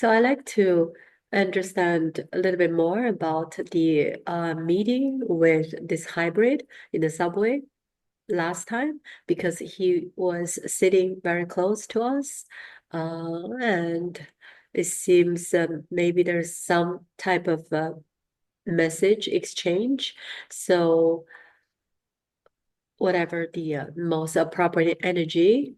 So I like to understand a little bit more about the meeting with this hybrid in the subway last time because he was sitting very close to us, and it seems maybe there's some type of message exchange. So whatever the most appropriate energy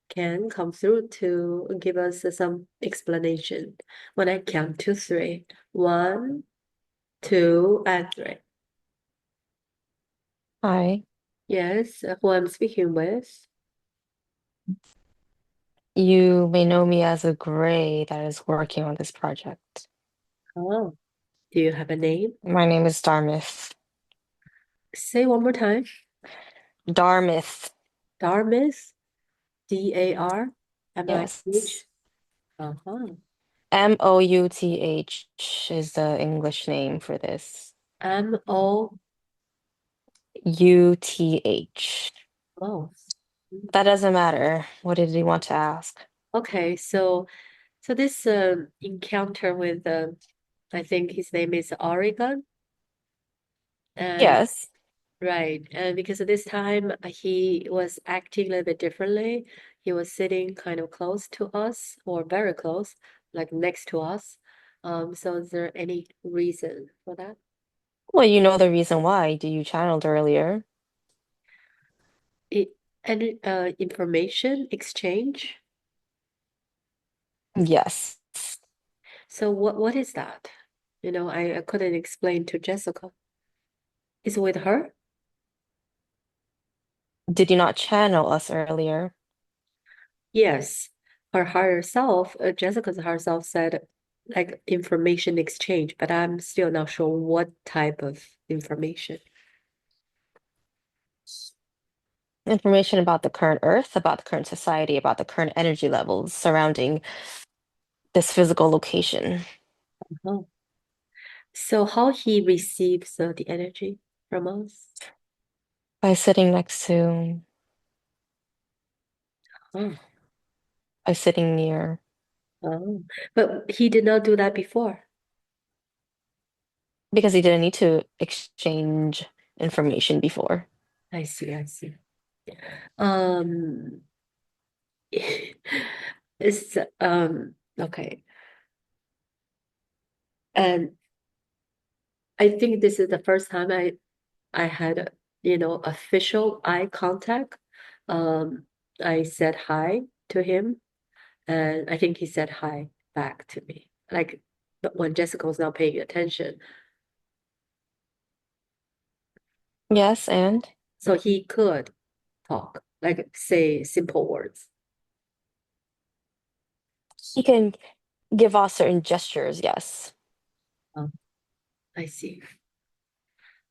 can come through to give us some explanation. When I count to three, one, two, and three. Hi, Yes, who I'm speaking with. you may know me as a Gray that is working on this project. Oh, do you have a name? My name is Darmith. Say one more time. Darmith, Darmith, Darmith. yes. Uh-huh. Mouth is the English name for this. M-O, UTH. oh. That doesn't matter. What did you want to ask? Okay, so this encounter with I think his name is Oregon, and Yes. right. And because of this time, he was acting a little bit differently. He was sitting kind of close to us or very close, like next to us. So is there any reason for that? Well, you know the reason why. You channeled earlier. It, any information exchange? Yes. So what is that? I couldn't explain to Jessica. Is it with her? Did you not channel us earlier? Yes. Her higher self, Jessica's higher self said like information exchange, but I'm still not sure what type of information. Information about the current Earth, about the current society, about the current energy levels surrounding this physical location. Oh. So how he receives the energy from us? By sitting next to, Oh, by sitting near, oh. But he did not do that before. because he didn't need to exchange information before. I see, I see. Um, it's okay. And I think this is the first time I had, official eye contact. Um, I said hi to him, and I think he said hi back to me. Like, but when Jessica was not paying attention, Yes, and so he could talk, like say simple words. he can give off certain gestures, yes. Oh, I see.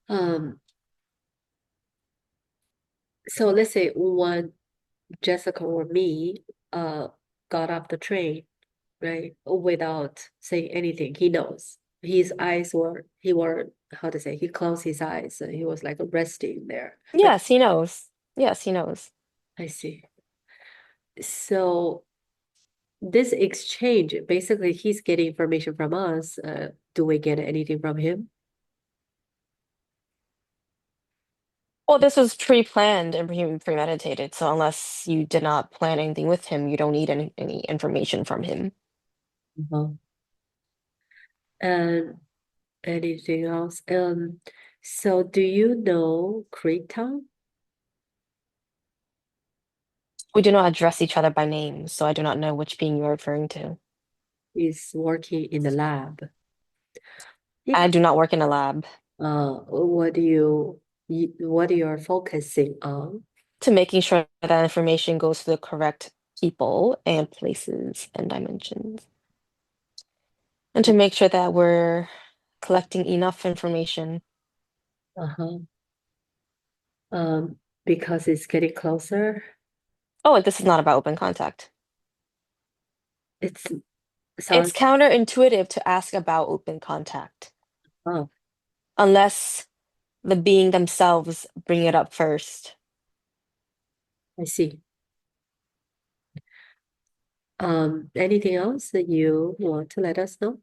Um, so let's say when Jessica or me got off the train, right, without saying anything, he knows. His eyes were, how to say, he closed his eyes and he was like resting there. But Yes, he knows. Yes, he knows. I see. So this exchange, basically he's getting information from us. Do we get anything from him? Well, this was pre-planned and premeditated, so unless you did not plan anything with him, you don't need any information from him. Uh-huh. And anything else? So do you know Creektown We do not address each other by name, so I do not know which being you're referring to. is working in the lab? I do not work in a lab. What what you're focusing on? To making sure that information goes to the correct people and places and dimensions, and to make sure that we're collecting enough information. Uh-huh. Because it's getting closer. Oh, this is not about open contact. It's It's sounds. counterintuitive to ask about open contact Oh, unless the being themselves bring it up first. I see. Anything else that you want to let us know?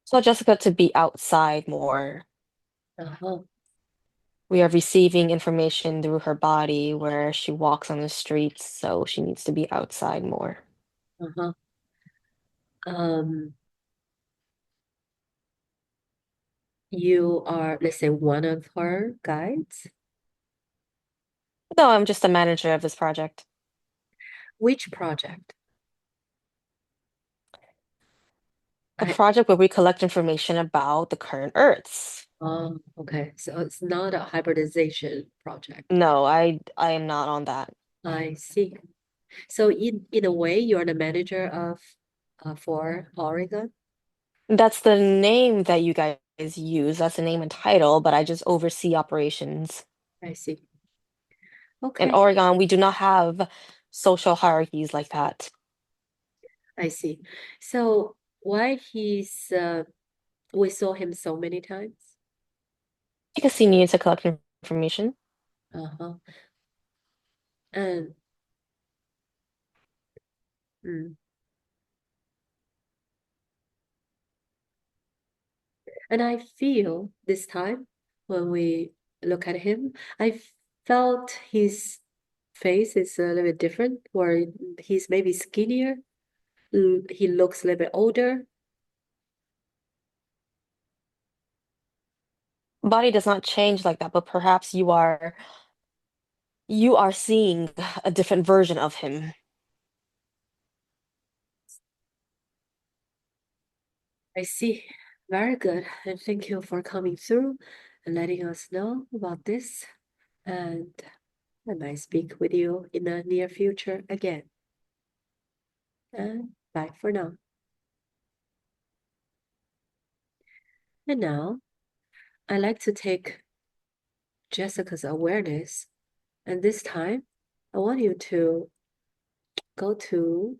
So Jessica to be outside more. Uh-huh. We are receiving information through her body where she walks on the streets, so she needs to be outside more. Uh-huh. Um, you are, let's say, one of her guides. No, I'm just the manager of this project. Which project? A I, project where we collect information about the current Earths. okay. So it's not a hybridization project. No, I am not on that. I see. So in a way, you're the manager of for Oregon. That's the name that you guys use. That's the name and title, but I just oversee operations. I see. In Okay, Oregon, we do not have social hierarchies like that. I see. So why we saw him so many times? Because he needs to collect information. Uh-huh. And mm, and I feel this time when we look at him, I felt his face is a little bit different, where he's maybe skinnier. He looks a little bit older. Body does not change like that, but perhaps you are seeing a different version of him. I see. Very good. And thank you for coming through and letting us know about this. And I might speak with you in the near future again. And bye for now. And now I like to take Jessica's awareness, and this time I want you to go to,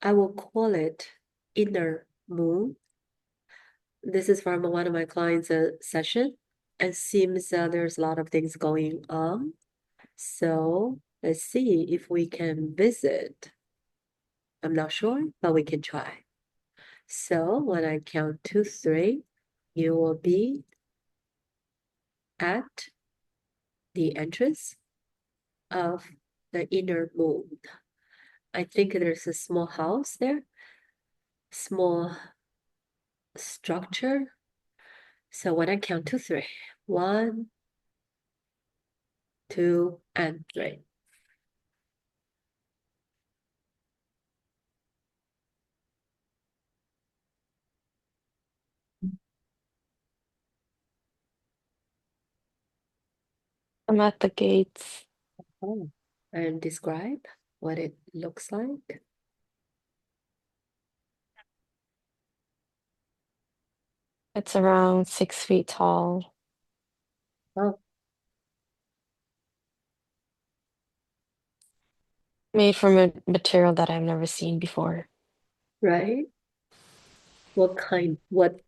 I will call it inner moon. This is from one of my clients' session. It seems there's a lot of things going on. So let's see if we can visit. I'm not sure, but we can try. So when I count to three, you will be at the entrance of the inner moon. I think there's a small house there, small structure. So when I count to three, one, two, and three. I'm at the gates. Oh. And describe what it looks like. It's around 6 feet tall, Oh, made from a material that I've never seen before. right. What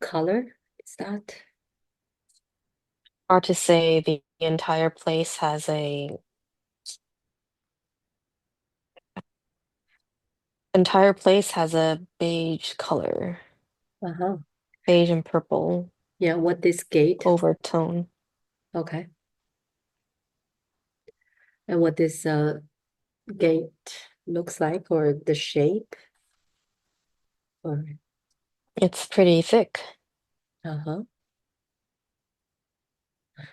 color is that? Hard to say. The entire place has a beige color, Uh-huh. beige and purple Yeah, what this gate, overtone. okay. And what this gate looks like, or the shape, or It's pretty thick. uh-huh.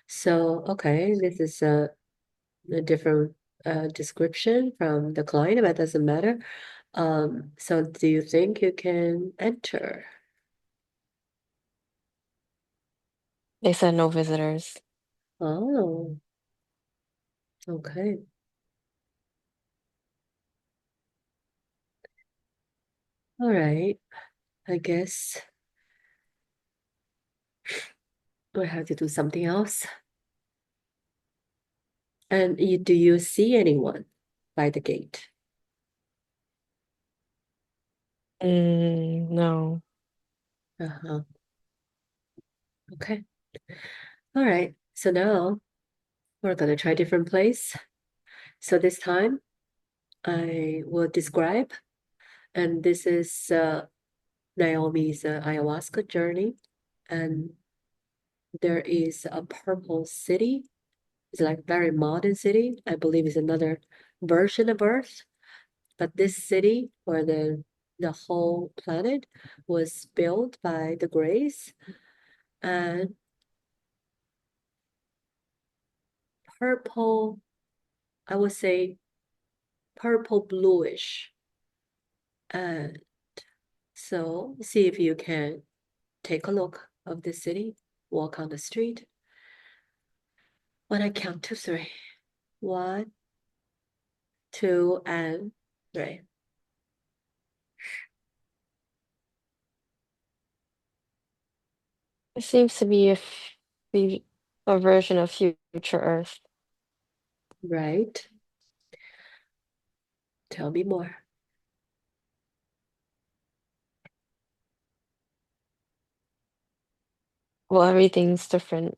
So, okay, this is a different description from the client, but doesn't matter. So do you think you can enter? They said no visitors. Oh, okay. All right. I guess we have to do something else. And do you see anyone by the gate? No. Uh-huh. Okay. All right. So now we're gonna try different place. So this time I will describe. And this is Naomi's ayahuasca journey. And there is a purple city. It's like very modern city. I believe it's another version of Earth. But this city or the whole planet was built by the Greys and purple, I would say purple bluish. And so see if you can take a look of the city, walk on the street. When I count to three. One, two, and three. It seems to be a version of future Earth. Right. Tell me more. Well, everything's different.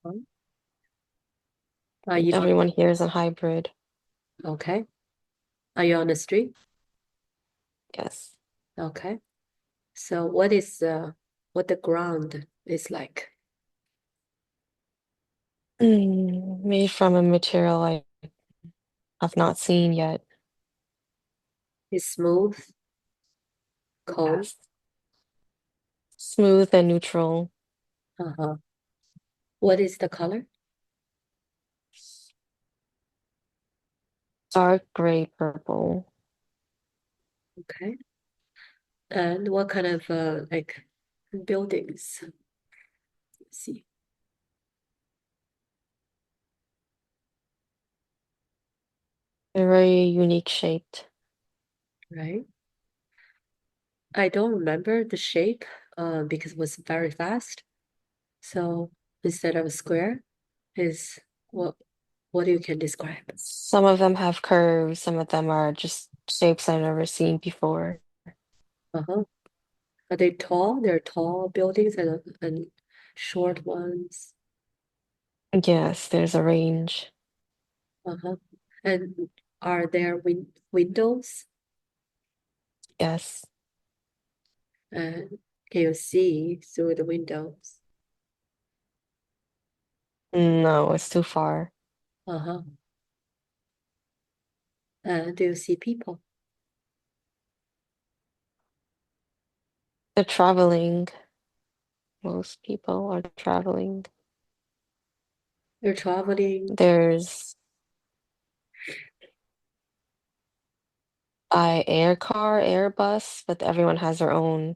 Huh? Are you on, Everyone here is a hybrid. okay? Are you on the street? Yes. Okay. So what is what the ground is like? Made from a material I have not seen yet. Is smooth, cold? Yes. Smooth and neutral. Uh-huh. What is the color? Dark gray purple. Okay. And what kind of like buildings? Let's see, Very unique shaped. right? I don't remember the shape because it was very fast. So instead of a square, is what what you can describe? Some of them have curves, some of them are just shapes I've never seen before. Uh-huh. Are they tall? They're tall buildings and short ones. Yes, there's a range. Uh-huh. And are there windows? Yes. And can you see through the windows? No, it's too far. Uh-huh. Do you see people? They're traveling. Most people are traveling. They're traveling. There's air car, air bus, but everyone has their own.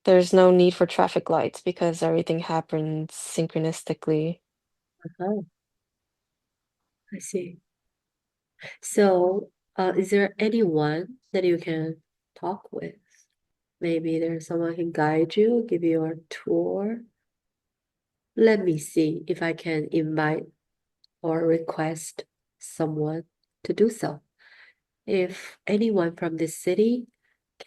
There's no need for traffic lights because everything happens synchronistically. Oh, I see. So, is there anyone that you can talk with? Maybe there's someone who can guide you, give you a tour. Let me see if I can invite or request someone to do so. If anyone from this city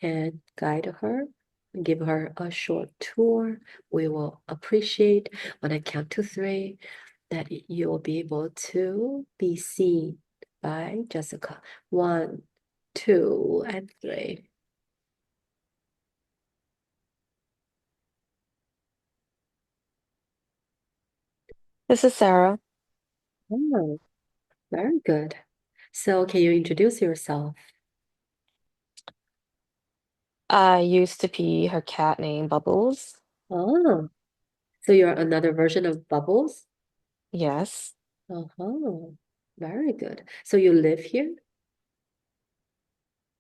can guide her and give her a short tour, we will appreciate when I count to three that you will be able to be seen by Jessica. One, two, and three. This is Sarah. Oh, very good. So, can you introduce yourself? I used to be her cat named Bubbles. Oh, so you're another version of Bubbles? Yes. Oh, very good. So you live here?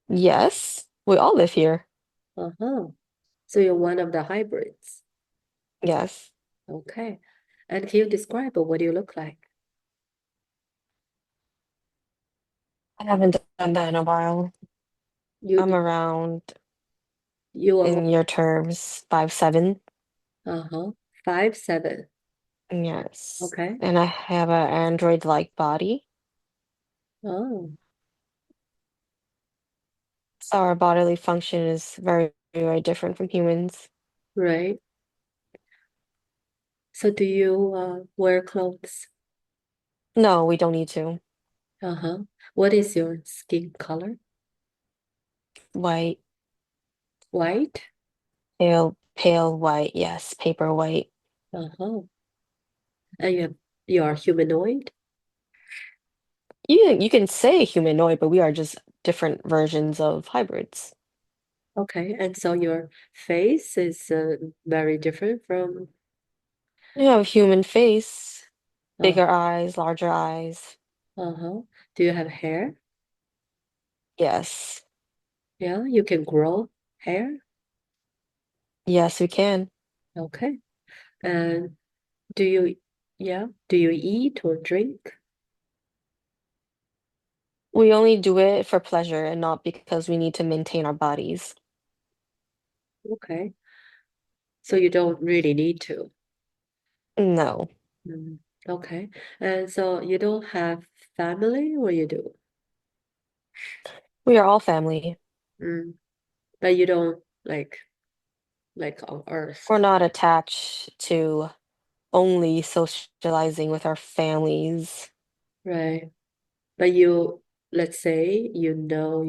Yes. We all live here. Uh-huh. So you're one of the hybrids. Yes. Okay. And can you describe what do you look like? I haven't done that in a while. I'm You around, you are in your terms, 5'7". uh-huh. 5'7". Yes. Okay. And I have an android-like body. Oh, So our bodily function is very, very different from humans. right. So do you wear clothes? No, we don't need to. Uh-huh. What is your skin color? White, White? pale white, yes, paper white. Uh-huh. And you are humanoid? You can say humanoid, but we are just different versions of hybrids. Okay. And so your face is very different from You have a human face, uh, bigger eyes, larger eyes. uh-huh. Do you have hair? Yes. Yeah, you can grow hair. Yes, we can. Okay. And do you, yeah, do you eat or drink? We only do it for pleasure and not because we need to maintain our bodies. Okay. So you don't really need to. No, Mm, okay. And so you don't have family or you do? we are all family. Mm, but you don't like on We're Earth, not attached to only socializing with our families. right? But you, let's say you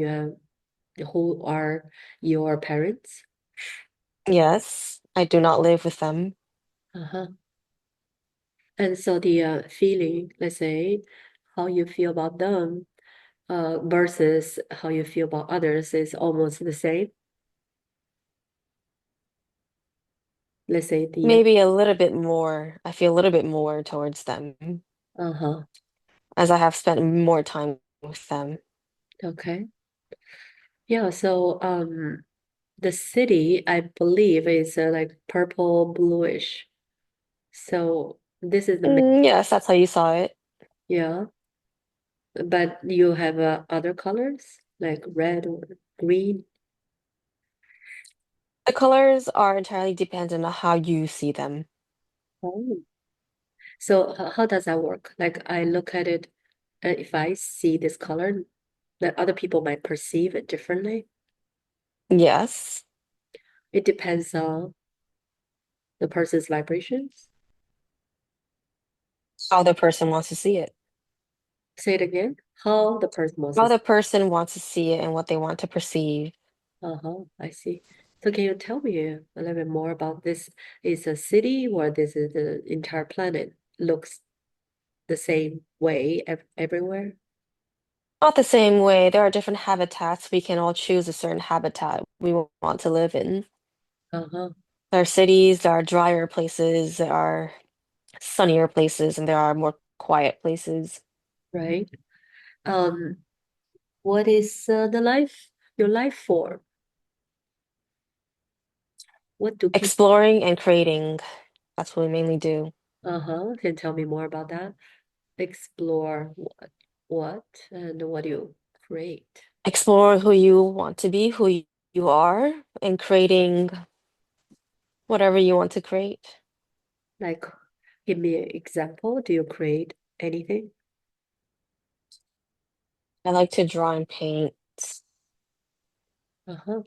have who are your parents. Yes, I do not live with them. Uh-huh. And so the feeling, let's say, how you feel about them versus how you feel about others is almost the same. Let's say the Maybe a little bit more. I feel a little bit more towards them uh-huh. as I have spent more time with them. Okay. Yeah, so the city I believe is like purple bluish. So this is the main, Yes, that's how you saw it. yeah, but you have other colors like red or green. The colors are entirely dependent on how you see them. Oh. So how does that work? Like I look at it, if I see this color, that other people might perceive it differently. Yes, It depends on the person's vibrations. how the person wants to see it. Say it again. How the person wants How to. the person wants to see it and what they want to perceive. Uh-huh, I see. So can you tell me a little bit more about this? Is a city or this is the entire planet looks the same way everywhere? Not the same way, there are different habitats. We can all choose a certain habitat we want to live in. Uh-huh, There are cities, there are drier places, there are sunnier places, and there are more quiet places. right. Um, what is your life form? What do people, Exploring and creating, that's what we mainly do. uh-huh, can tell me more about that? Explore what, and what do you create? Explore who you want to be, you are, and creating whatever you want to create. Like, give me an example. Do you create anything? I like to draw and paint, Uh-huh,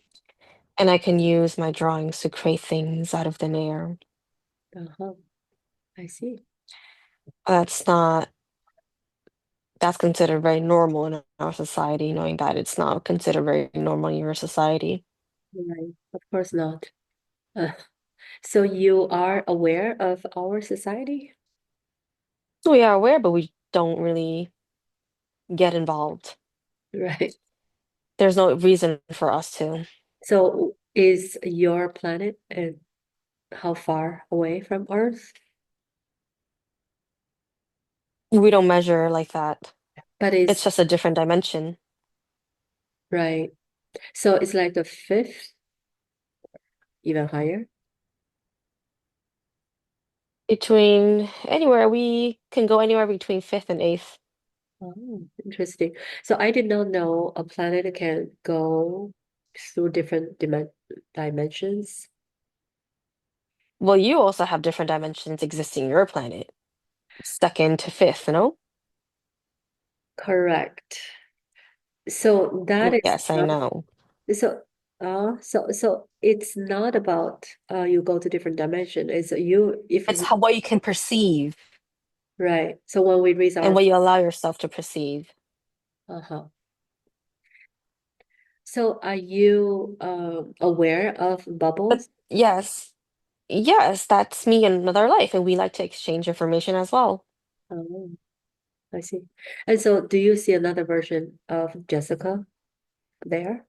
and I can use my drawings to create things out of thin air. uh-huh, I see. That's not, that's considered very normal in our society, knowing that it's not considered very normal in your society. Right, of course not. Uh, so you are aware of our society? We are aware, but we don't really get involved. Right. There's no reason for us to. So is your planet and how far away from Earth? We don't measure like that. But It's it's just a different dimension. right. So it's like the fifth, even higher. Between anywhere, we can go anywhere between fifth and eighth. Oh, interesting. So I did not know a planet can go through different dimensions. Well, you also have different dimensions existing in your planet. Second to fifth, no? Correct. So that is Yes, I not know. so so it's not about you go to different dimension. It's you if It's how what you can perceive right. So when we raise and our what you allow yourself to perceive. Uh-huh. So are you aware of But bubbles? yes, yes, that's me in another life, and we like to exchange information as well. Oh, I see. And so do you see another version of Jessica there?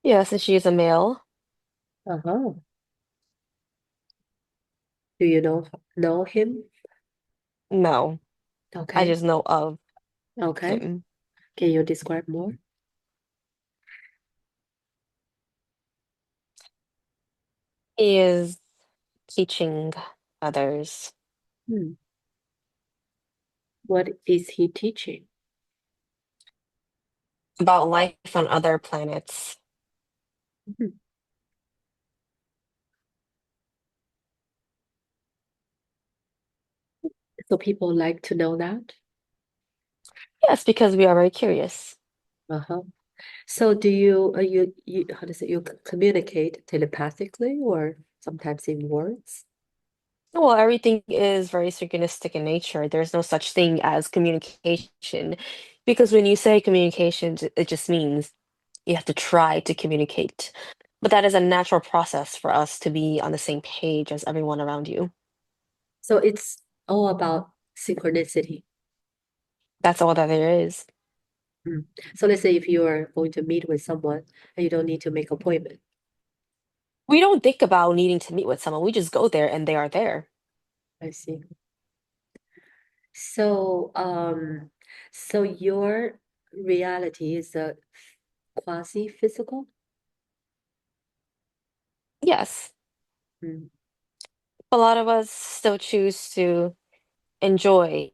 Yes, and she is a male. Uh-huh. Do you know him? No, I Okay. just know of Okay. him. Can you describe more? He is teaching others Hmm. What is he teaching? about life on other planets. Mhm. So people like to know that. Yes, because we are very curious. Uh-huh. So do you how to say you communicate telepathically or sometimes in words? Well, everything is very synchronistic in nature. There's no such thing as communication, because when you say communication, it just means you have to try to communicate. But that is a natural process for us to be on the same page as everyone around you. So it's all about synchronicity. That's all that there is. Mm. So let's say if you are going to meet with someone and you don't need to make appointment. We don't think about needing to meet with someone. We just go there and they are there. I see. So so your reality is a quasi-physical? Yes, Mm. a lot of us still choose to enjoy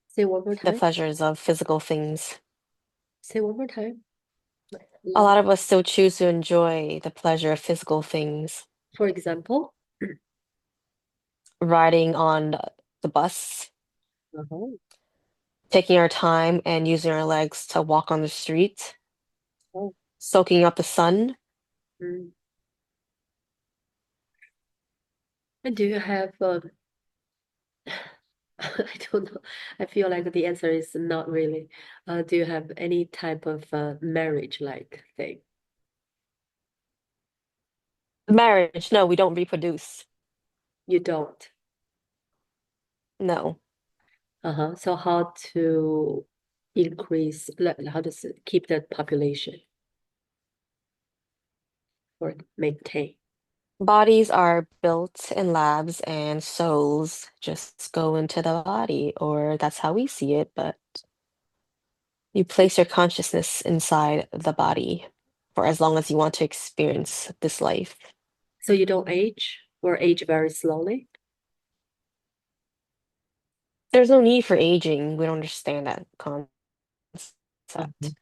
Say one more the time. pleasures of physical things. Say one more time. A Like, lot of us still choose to enjoy the pleasure of physical things. for example. Riding on the bus, Uh-huh. taking our time and using our legs to walk on the street, Oh. soaking up the sun. Mm. And do you have I don't know. I feel like the answer is not really. Do you have any type of marriage-like thing? Marriage, no, we don't reproduce. You don't. No. Uh-huh. So how to increase, how to keep the population or maintain? Bodies are built in labs and souls just go into the body, or that's how we see it, but you place your consciousness inside the body for as long as you want to experience this life. So you don't age or age very slowly? There's no need for aging. We don't understand that Mhm. concept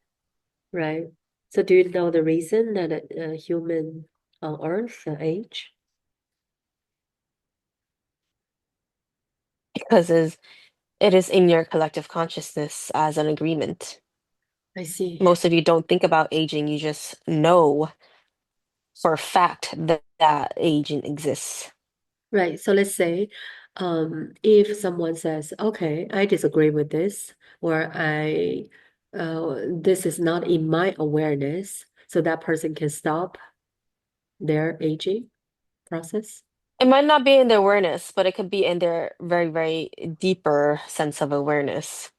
Right. So do you know the reason that a human on Earth age? because it is in your collective consciousness as an agreement. I see. Most of you don't think about aging, you just know for a fact that that aging exists. Right. So let's say, if someone says, okay, I disagree with this, or this is not in my awareness, so that person can stop their aging process. It might not be in their awareness, but it could be in their very, very deeper sense of awareness.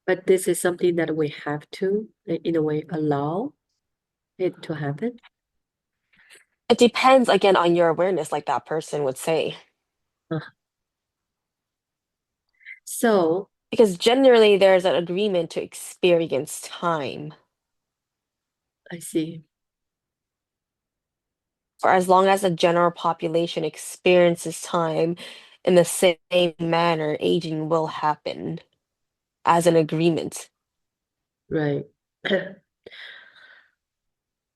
But this is something that we have to, in a way, allow it to happen. It depends again on your awareness, like that person would say. Uh, So Because generally there's an agreement to experience time I see. for as long as the general population experiences time in the same manner, aging will happen as an agreement. Right.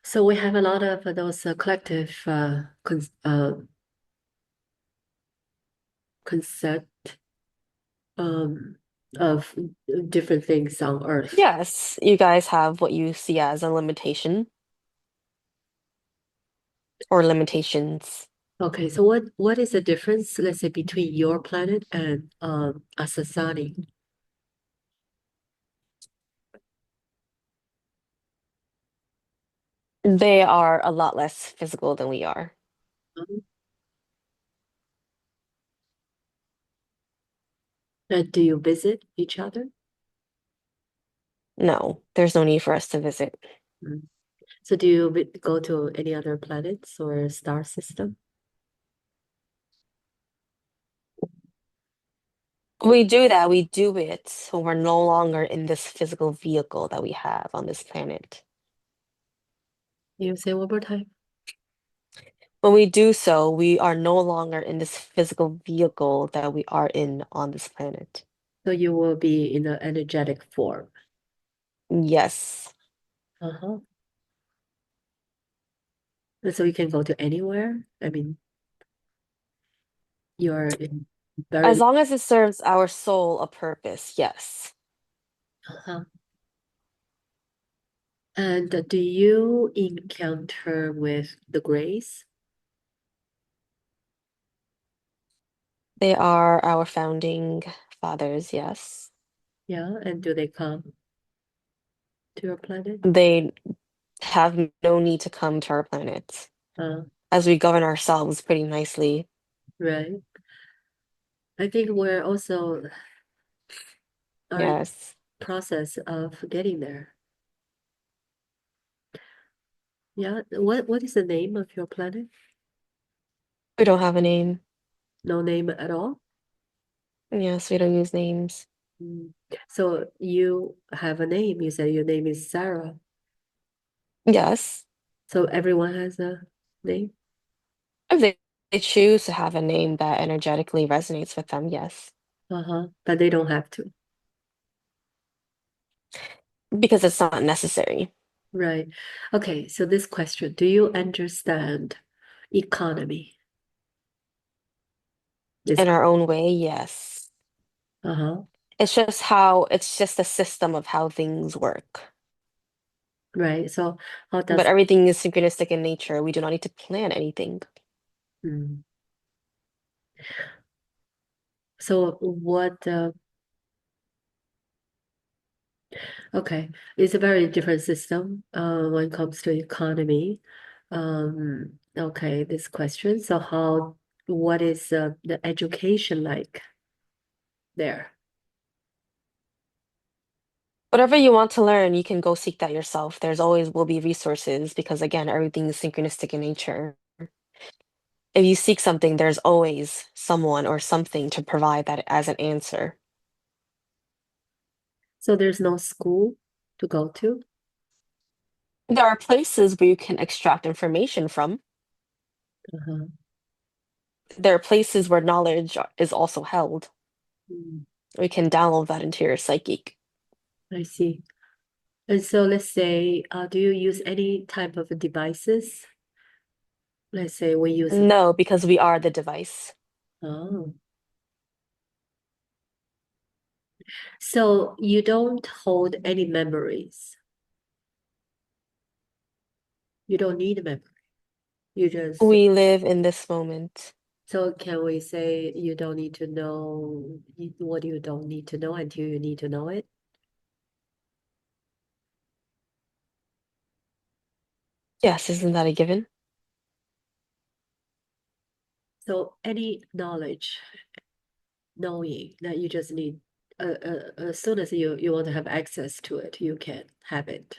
So we have a lot of those collective concept um, of different things on Earth. Yes, you guys have what you see as a limitation or limitations. Okay, so what is the difference, let's say, between your planet and Asasani? They are a lot less physical than we are. Mhm. And do you visit each other? No, there's no need for us to visit. Mm. So do you go to any other planets or star system? We do that, we do it when we're no longer in this physical vehicle that we have on this planet. You say one more time. When we do so, we are no longer in this physical vehicle that we are in on this planet. So you will be in an energetic form. Yes. Uh-huh. And so you can go to anywhere. I mean, you're in As very, long as it serves our soul a purpose, yes. uh-huh. And do you encounter with the grace? They are our founding fathers, yes. Yeah, and do they come to your planet? They have no need to come to our planet, Uh, as we govern ourselves pretty nicely. right. I think we're also are in Yes. process of getting there. Yeah. What is the name of your planet? We don't have a name. No name at all? Yes, we don't use names. Mm. So you have a name. You said your name is Sarah. Yes. So everyone has a name? If they choose to have a name that energetically resonates with them, yes. Uh-huh. But they don't have to. Because it's not necessary. Right. Okay, so this question, do you understand economy? This In our own way, yes. uh-huh. It's just a system of how things work. Right. So how But does everything is synchronistic in nature. We do not need to plan anything. mm. So what okay, it's a very different system when it comes to economy. Okay, this question. So what is the education like there? Whatever you want to learn, you can go seek that yourself. There's always will be resources because, again, everything is synchronistic in nature. If you seek something, there's always someone or something to provide that as an answer. So there's no school to go to? There are places where you can extract information from. Uh-huh. There are places where knowledge is also held. Mm, We can download that into your psychic. I see. And so let's say, do you use any type of devices? Let's say we use, No, because we are the device. oh, so you don't hold any memories. You don't need a memory. You just, We live in this moment. so can we say you don't need to know what you don't need to know until you need to know it? Yes, isn't that a given? So any knowledge, knowing that you just need, as soon as you want to have access to it, you can have it.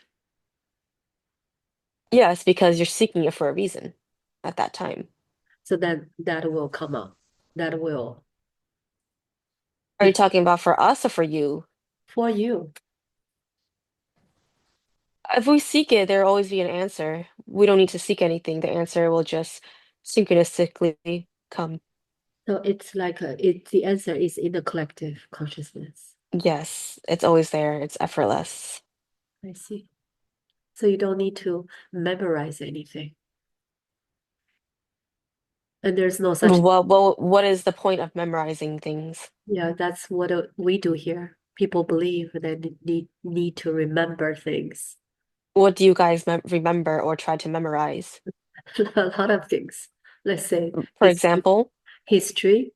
Yes, because you're seeking it for a reason at that time. So then that will come up. That will Are you be talking about for us or for you? for you. If we seek it, there will always be an answer. We don't need to seek anything. The answer will just synchronistically come. So it's like the answer is in the collective consciousness. Yes, it's always there. It's effortless. I see. So you don't need to memorize anything. And there's no such, What is the point of memorizing things? yeah, that's what we do here. People believe they need to remember things. What do you guys remember or try to memorize? A lot of things. Let's say For example, history.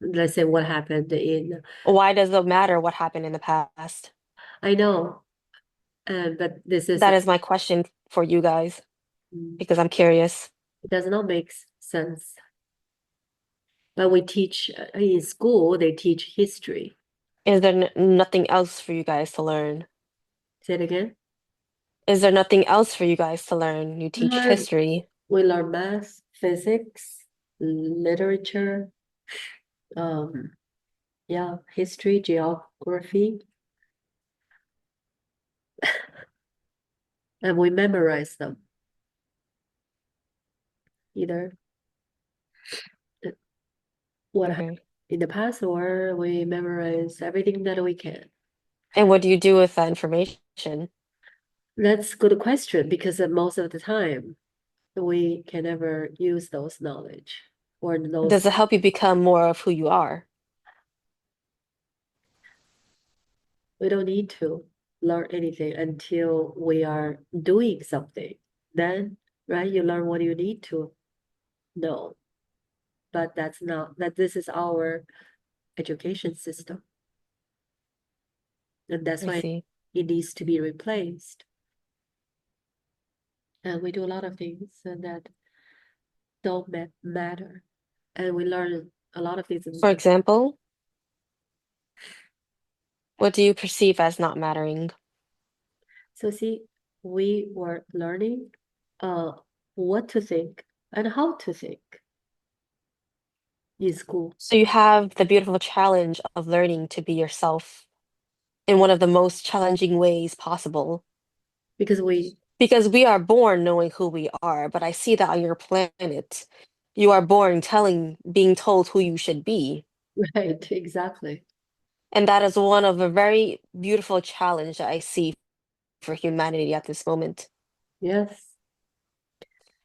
Let's say what happened in, why does it matter what happened in the past? I know, but this is, That is my question for you guys mm, because I'm curious. it does not make sense. But we teach in school, they teach history. Is there nothing else for you guys to learn? Say it again. Is there nothing else for you guys to learn? You We teach learn, history. we learn math, physics, literature, um, yeah, history, geography, and we memorize them either what happened Okay. in the past or we memorize everything that we can. And what do you do with that information? That's a good question because most of the time we can never use those knowledge or Does those. it help you become more of who you are? We don't need to learn anything until we are doing something. Then, right, you learn what you need to know. But that's not that this is our education system. And that's I why see. it needs to be replaced. And we do a lot of things that don't matter. And we learn a lot of things. For example, what do you perceive as not mattering? So see, we were learning uh what to think and how to think in school So you have the beautiful challenge of learning to be yourself in one of the most challenging ways possible. because we, Because we are born knowing who we are, but I see that on your planet, you are born being told who you should be. right, exactly. And that is one of a very beautiful challenge that I see for humanity at this moment. Yes.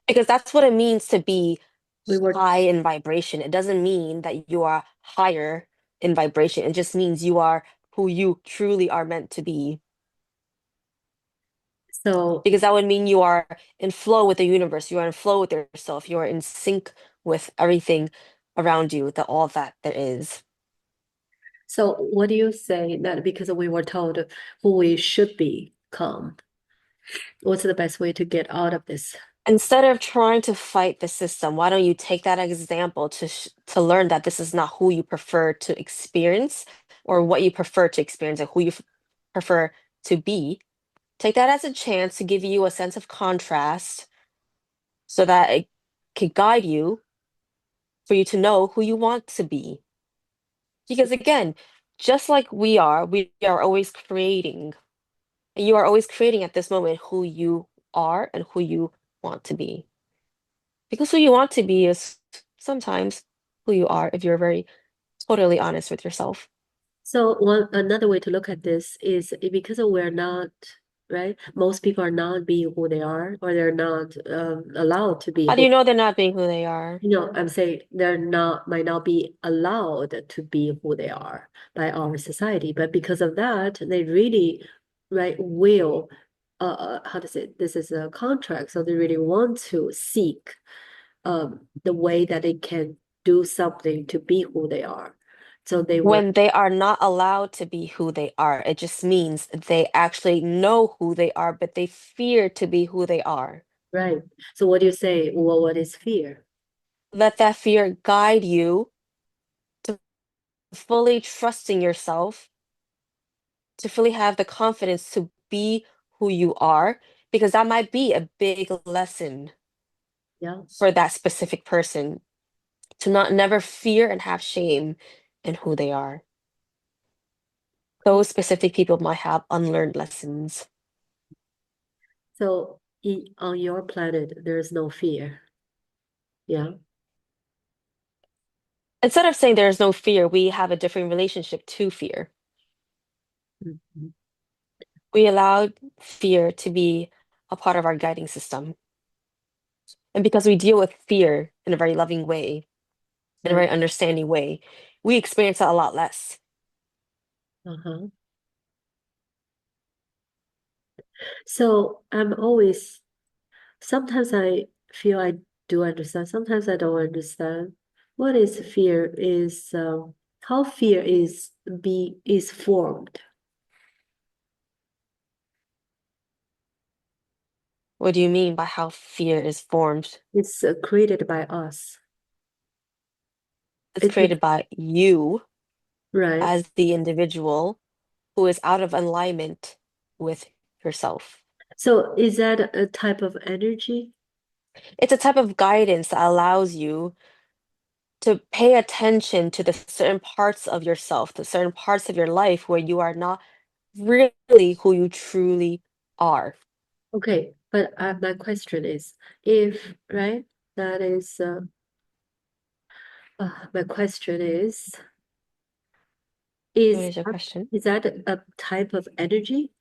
Because that's what it means to be We were high in vibration. It doesn't mean that you are higher in vibration. It just means you are who you truly are meant to be. so Because that would mean you are in flow with the universe. You are in flow with yourself. You are in sync with everything around you, that all that there is. so what do you say that because we were told who we should become, what's the best way to get out of this? Instead of trying to fight the system, why don't you take that example to learn that this is not who you prefer to experience or what you prefer to experience and who you prefer to be. Take that as a chance to give you a sense of contrast so that it can guide you for you to know who you want to be. Because again, just like we are always creating, and you are always creating at this moment who you are and who you want to be. Because who you want to be is sometimes who you are if you're very totally honest with yourself. So one another way to look at this is because we're not, right? Most people are not being who they are, or they're not allowed to be How do who. you know they're not being who they are? I'm saying they're not might not be allowed to be who they are by our society, but because of that, they really, right, will, how to say, this is a contract, so they really want to seek the way that they can do something to be who they are. So they were, When they are not allowed to be who they are, it just means they actually know who they are, but they fear to be who they are. right. So what do you say? Well, what is fear? Let that fear guide you to fully trusting yourself, to fully have the confidence to be who you are, because that might be a big lesson Yeah. for that specific person to not never fear and have shame in who they are. Oh, Those specific people might have unlearned lessons. so on your planet, there's no fear. Yeah. Instead of saying there is no fear, we have a different relationship to fear. Mhm. We allow fear to be a part of our guiding system. And because we deal with fear in a very loving way, in a And very understanding way, we experience it a lot less. uh-huh. So I'm always, sometimes I feel I do understand. Sometimes I don't understand. What is fear is how fear is formed. What do you mean by how fear is formed? It's created by us. It's It's created by you right. as the individual who is out of alignment with yourself. So is that a type of energy? It's a type of guidance that allows you to pay attention to the certain parts of yourself, the certain parts of your life where you are not really who you truly are. Okay, but my question is, if right, that is my question What is your that, question? is that a type of energy?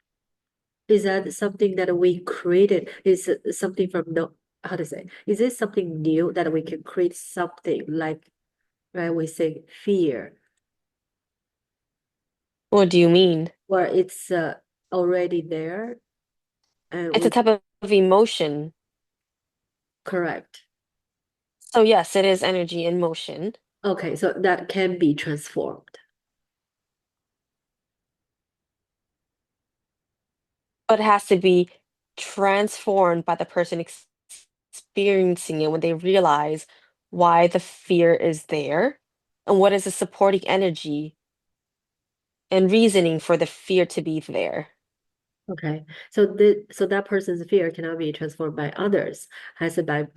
Is that something that we created? Is it something from no, how to say? Is it something new that we can create something like, right? We say fear, What do you mean? or it's already there and It's a we type of emotion. correct. So yes, it is energy in motion, Okay, so that can be transformed. but it has to be transformed by the person experiencing it when they realize why the fear is there and what is the supporting energy and reasoning for the fear to be there. Okay, so so that person's fear cannot be transformed by others, has it by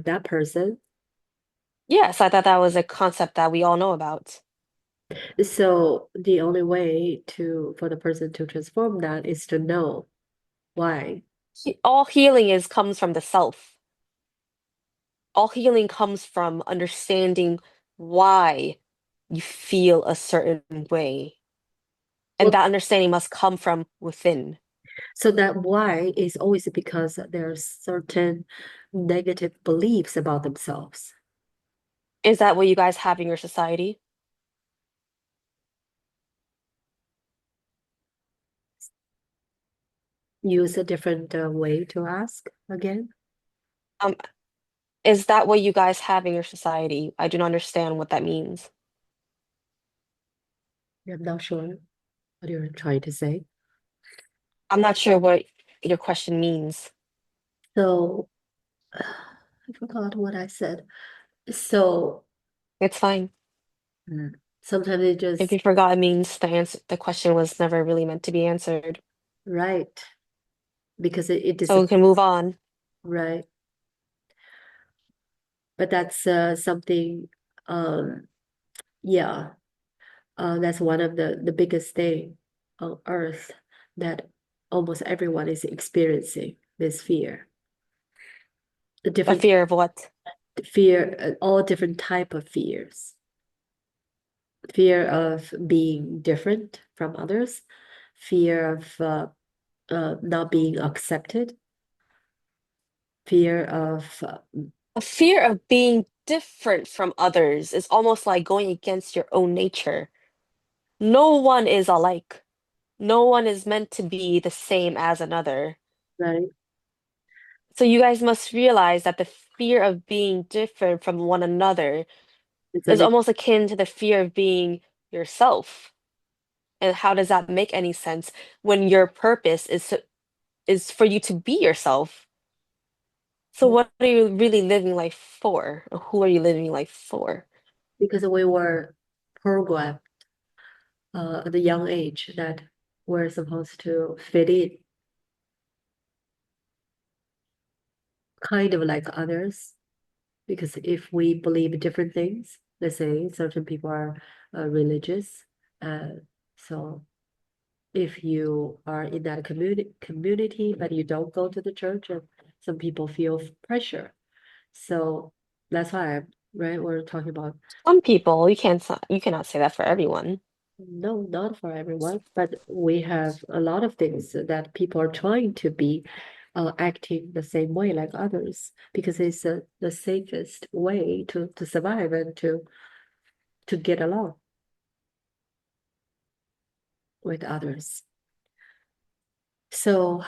that person. Yes, I thought that was a concept that we all know about. So the only way to for the person to transform that is to know why. All healing is comes from the self. All healing comes from understanding why you feel a certain way. And Well, that understanding must come from within. so that why is always because there's certain negative beliefs about themselves. Is that what you guys have in your society? Use a different way to ask again. Um, is that what you guys have in your society? I do not understand what that means. I'm not sure what you're trying to say. I'm not sure what your question means. So I forgot what I said. So It's fine. mm, sometimes it If you just forgot, it means the question was never really meant to be answered. right because it So we disappears, can move on. right? But that's something, um, yeah, that's one of the biggest thing on earth that almost everyone is experiencing this fear. The The different fear of what? fear, all different type of fears. Fear of being different from others, fear of not being accepted, fear of A fear of being different from others is almost like going against your own nature. No one is alike. No one is meant to be the same as another. right. So you guys must realize that the fear of being different from one another It's a is almost akin to the fear of being yourself. And how does that make any sense when your purpose is for you to be yourself? So what are you really living life for? Or who are you living life for? because we were programmed at a young age that we're supposed to fit in kind of like others. Because if we believe different things, let's say certain people are religious, so if you are in that community but you don't go to the church, and some people feel pressure. So that's why, right, we're talking about Some people, you cannot say that for everyone. no, not for everyone, but we have a lot of things that people are trying to be acting the same way like others because it's the safest way to survive and to get along with others. So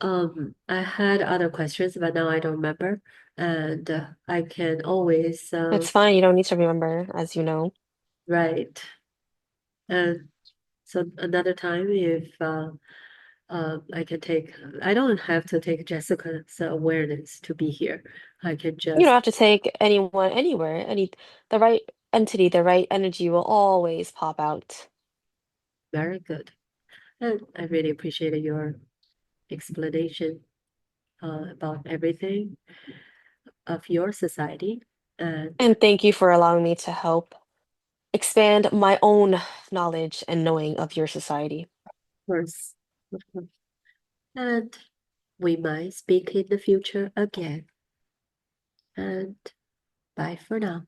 I had other questions, but now I don't remember. and I can always It's fine. You don't need to remember, as you know. write. And so another time, if I can take, I don't have to take Jessica's awareness to be here. I can You don't just have to take anyone anywhere. The right entity, the right energy will always pop out. very good. And I really appreciated your explanation about everything of your society. And And thank you for allowing me to help expand my own knowledge and knowing of your society. course, of course. And we might speak in the future again. And bye for now.